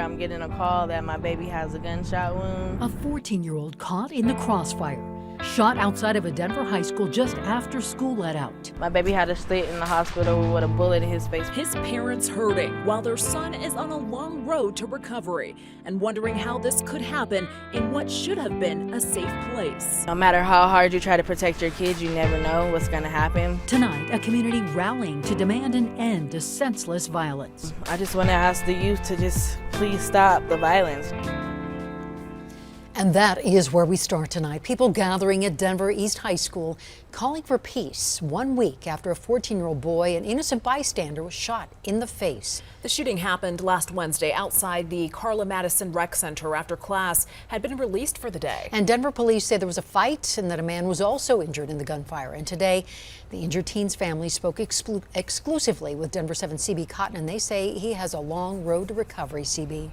I'm getting a call that my baby has a gunshot wound. A 14-year-old caught in the crossfire, shot outside of a Denver high school just after school let out. My baby had to stay in the hospital with a bullet in his face. His parents hurting while their son is on a long road to recovery and wondering how this could happen in what should have been a safe place. No matter how hard you try to protect your kids, you never know what's going to happen. Tonight, a community rallying to demand an end to senseless violence. I just want to ask the youth to just please stop the violence. And that is where we start tonight. People gathering at Denver East High School calling for peace 1 week after a 14-year-old boy, an innocent bystander, was shot in the face. The shooting happened last Wednesday outside the Carla Madison Rec Center after class had been released for the day. And Denver police say there was a fight and that a man was also injured in the gunfire. And today, the injured teen's family spoke exclusively with Denver 7 CB Cotton, and they say he has a long road to recovery, CB.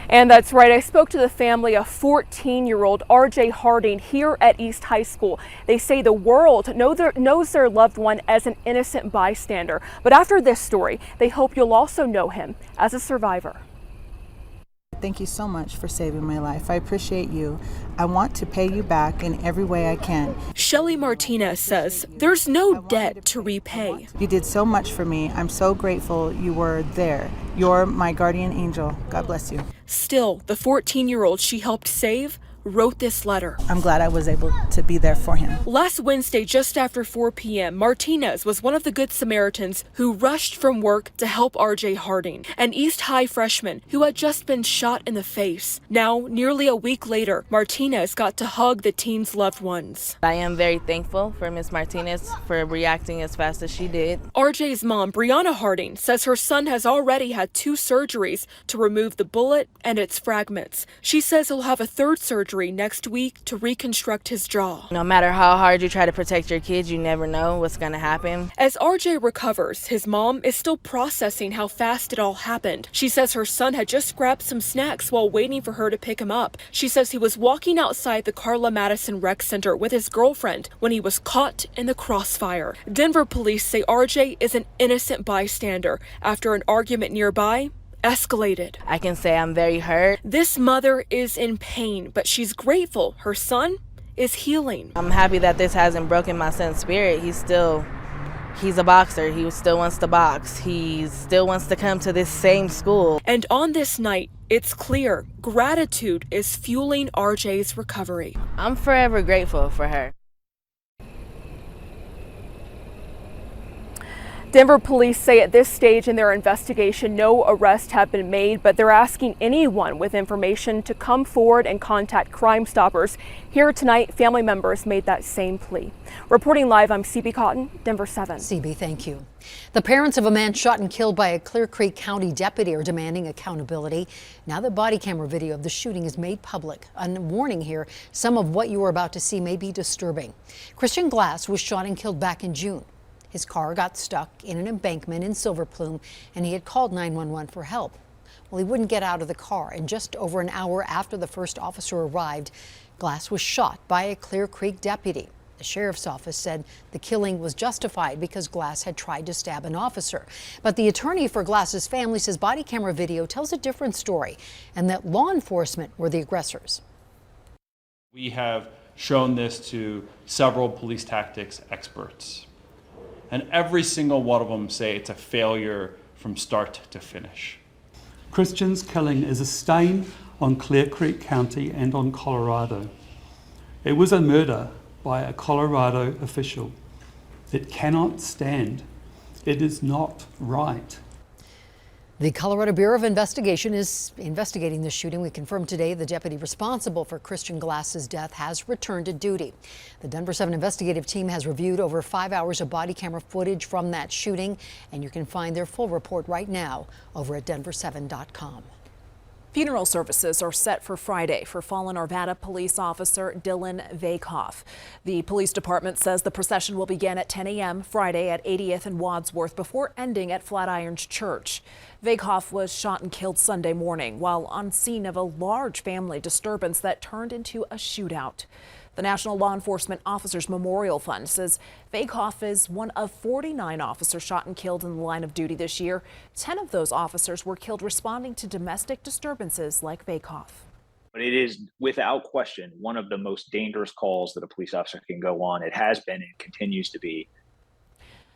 And that's right. I spoke to the family of 14-year-old RJ Harding here at East High School. They say the world knows their loved one as an innocent bystander. But after this story, they hope you'll also know him as a survivor. Thank you so much for saving my life. I appreciate you. I want to pay you back in every way I can. Shelly Martinez says there's no debt to repay. You did so much for me. I'm so grateful you were there. You're my guardian angel. God bless you. Still, the 14-year-old she helped save wrote this letter. I'm glad I was able to be there for him. Last Wednesday, just after 4 p.m., Martinez was one of the Good Samaritans who rushed from work to help RJ Harding, an East High freshman who had just been shot in the face. Now, nearly a week later, Martinez got to hug the teen's loved ones. I am very thankful for Miss Martinez for reacting as fast as she did. RJ's mom, Brianna Harding, says her son has already had 2 surgeries to remove the bullet and its fragments. She says he'll have a 3rd surgery next week to reconstruct his jaw. No matter how hard you try to protect your kids, you never know what's going to happen. As RJ recovers, his mom is still processing how fast it all happened. She says her son had just grabbed some snacks while waiting for her to pick him up. She says he was walking outside the Carla Madison Rec Center with his girlfriend when he was caught in the crossfire. Denver police say RJ is an innocent bystander after an argument nearby escalated. I can say I'm very hurt. This mother is in pain, but she's grateful her son is healing. I'm happy that this hasn't broken my son's spirit. He's a boxer. He still wants to box. He still wants to come to this same school. And on this night, it's clear gratitude is fueling RJ's recovery. I'm forever grateful for her. Denver police say at this stage in their investigation, no arrests have been made, but they're asking anyone with information to come forward and contact Crime Stoppers. Here tonight, family members made that same plea. Reporting live, I'm CB Cotton, Denver 7. CB, thank you. The parents of a man shot and killed by a Clear Creek County deputy are demanding accountability. Now that body camera video of the shooting is made public. A warning here, some of what you are about to see may be disturbing. Christian Glass was shot and killed back in June. His car got stuck in an embankment in Silver Plume, and he had called 911 for help. Well, he wouldn't get out of the car, and just over an hour after the first officer arrived, Glass was shot by a Clear Creek deputy. The sheriff's office said the killing was justified because Glass had tried to stab an officer. But the attorney for Glass's family says body camera video tells a different story, and that law enforcement were the aggressors. We have shown this to several police tactics experts, and every single one of them say it's a failure from start to finish. Christian's killing is a stain on Clear Creek County and on Colorado. It was a murder by a Colorado official. It cannot stand. It is not right. The Colorado Bureau of Investigation is investigating the shooting. We confirmed today the deputy responsible for Christian Glass's death has returned to duty. The Denver 7 investigative team has reviewed over 5 hours of body camera footage from that shooting, and you can find their full report right now over at denver7.com. Funeral services are set for Friday for fallen Arvada police officer Dylan Vakov. The police department says the procession will begin at 10 a.m. Friday at 80th and Wadsworth before ending at Flatirons Church. Vakov was shot and killed Sunday morning while on scene of a large family disturbance that turned into a shootout. The National Law Enforcement Officers Memorial Fund says Vakov is one of 49 officers shot and killed in the line of duty this year. 10 of those officers were killed responding to domestic disturbances like Vakov. But it is, without question, one of the most dangerous calls that a police officer can go on. It has been and continues to be.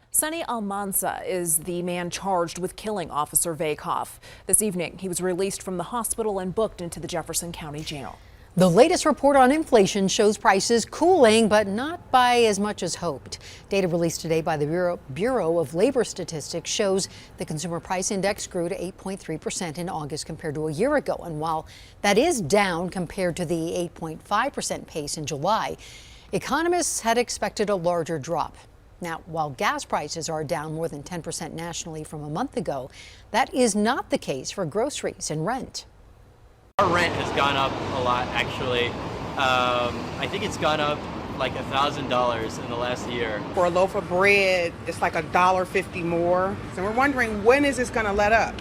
Sonny Almanza is the man charged with killing Officer Vakov. This evening, he was released from the hospital and booked into the Jefferson County Jail. The latest report on inflation shows prices cooling, but not by as much as hoped. Data released today by the Bureau of Labor Statistics shows the Consumer Price Index grew to 8.3% in August compared to a year ago. And while that is down compared to the 8.5% pace in July, economists had expected a larger drop. Now, while gas prices are down more than 10% nationally from a month ago, that is not the case for groceries and rent. Our rent has gone up a lot, actually. I think it's gone up like $1,000 in the last year. For a loaf of bread, it's like $1.50 more. So we're wondering, when is this going to let up?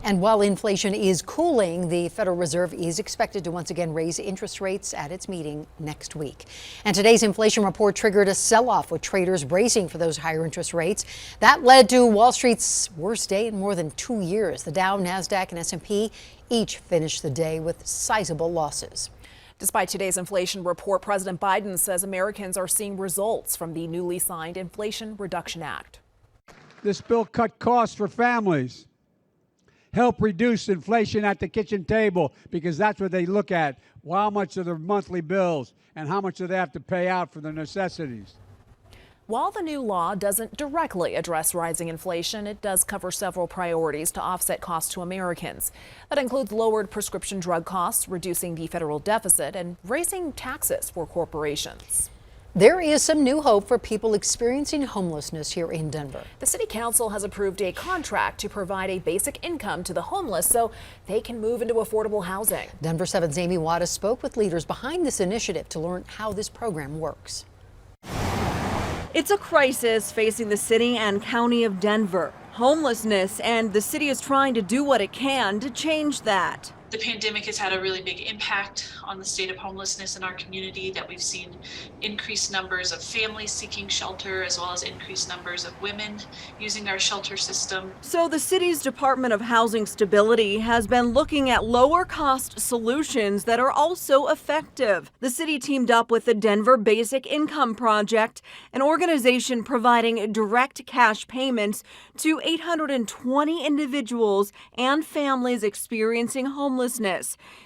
And while inflation is cooling, the Federal Reserve is expected to once again raise interest rates at its meeting next week. And today's inflation report triggered a sell-off with traders bracing for those higher interest rates. That led to Wall Street's worst day in more than 2 years. The Dow, NASDAQ, and S&P each finished the day with sizable losses. Despite today's inflation report, President Biden says Americans are seeing results from the newly signed Inflation Reduction Act. This bill cut costs for families, help reduce inflation at the kitchen table, because that's what they look at, how much are their monthly bills and how much do they have to pay out for the necessities. While the new law doesn't directly address rising inflation, it does cover several priorities to offset costs to Americans. That includes lowered prescription drug costs, reducing the federal deficit, and raising taxes for corporations. There is some new hope for people experiencing homelessness here in Denver. The City Council has approved a contract to provide a basic income to the homeless so they can move into affordable housing. Denver 7's Amy Wattis spoke with leaders behind this initiative to learn how this program works. It's a crisis facing the city and county of Denver. Homelessness, and the city is trying to do what it can to change that. The pandemic has had a really big impact on the state of homelessness in our community, that we've seen increased numbers of families seeking shelter, as well as increased numbers of women using our shelter system. So the city's Department of Housing Stability has been looking at lower cost solutions that are also effective. The city teamed up with the Denver Basic Income Project, an organization providing direct cash payments to 820 individuals and families experiencing homelessness.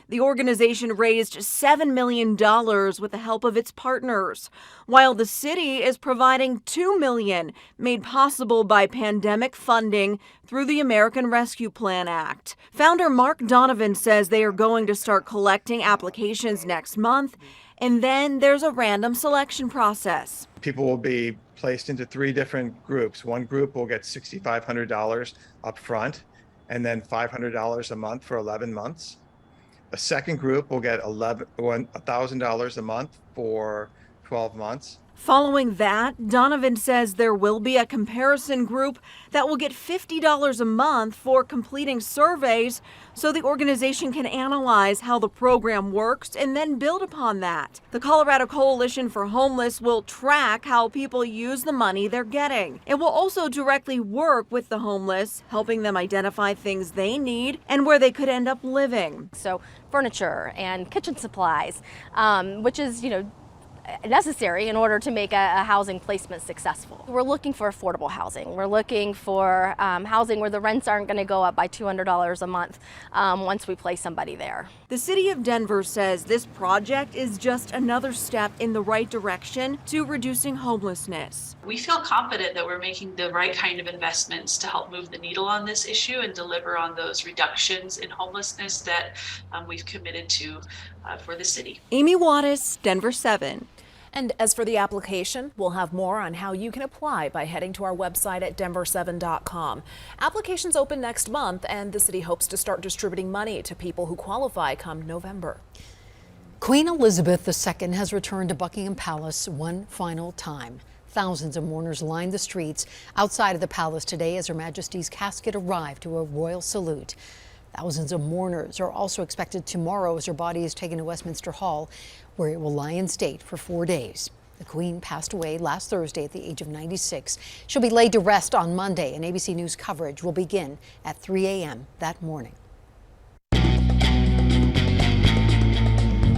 The organization raised $7 million with the help of its partners, while the city is providing $2 million, made possible by pandemic funding through the American Rescue Plan Act. Founder Mark Donovan says they are going to start collecting applications next month, and then there's a random selection process. People will be placed into 3 different groups. One group will get $6,500 up front, and then $500 a month for 11 months. A second group will get $1,000 a month for 12 months. Following that, Donovan says there will be a comparison group that will get $50 a month for completing surveys so the organization can analyze how the program works and then build upon that. The Colorado Coalition for Homeless will track how people use the money they're getting. It will also directly work with the homeless, helping them identify things they need and where they could end up living. So furniture and kitchen supplies, which is, necessary in order to make a housing placement successful. We're looking for affordable housing. We're looking for housing where the rents aren't going to go up by $200 a month once we place somebody there. The city of Denver says this project is just another step in the right direction to reducing homelessness. We feel confident that we're making the right kind of investments to help move the needle on this issue and deliver on those reductions in homelessness that we've committed to for the city. Amy Wattis, Denver 7. And as for the application, we'll have more on how you can apply by heading to our website at denver7.com. Applications open next month, and the city hopes to start distributing money to people who qualify come November. Queen Elizabeth II has returned to Buckingham Palace one final time. Thousands of mourners lined the streets outside of the palace today as Her Majesty's casket arrived to a royal salute. Thousands of mourners are also expected tomorrow as her body is taken to Westminster Hall, where it will lie in state for 4 days. The Queen passed away last Thursday at the age of 96. She'll be laid to rest on Monday, and ABC News coverage will begin at 3 a.m. that morning.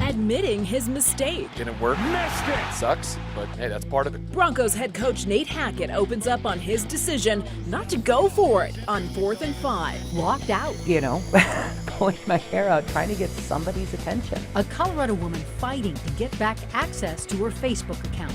Admitting his mistake. Didn't work. Missed it. Sucks, but hey, that's part of it. Broncos head coach Nate Hackett opens up on his decision not to go for it on 4th and 5. Walked out, pulling my hair out, trying to get somebody's attention. A Colorado woman fighting to get back access to her Facebook account.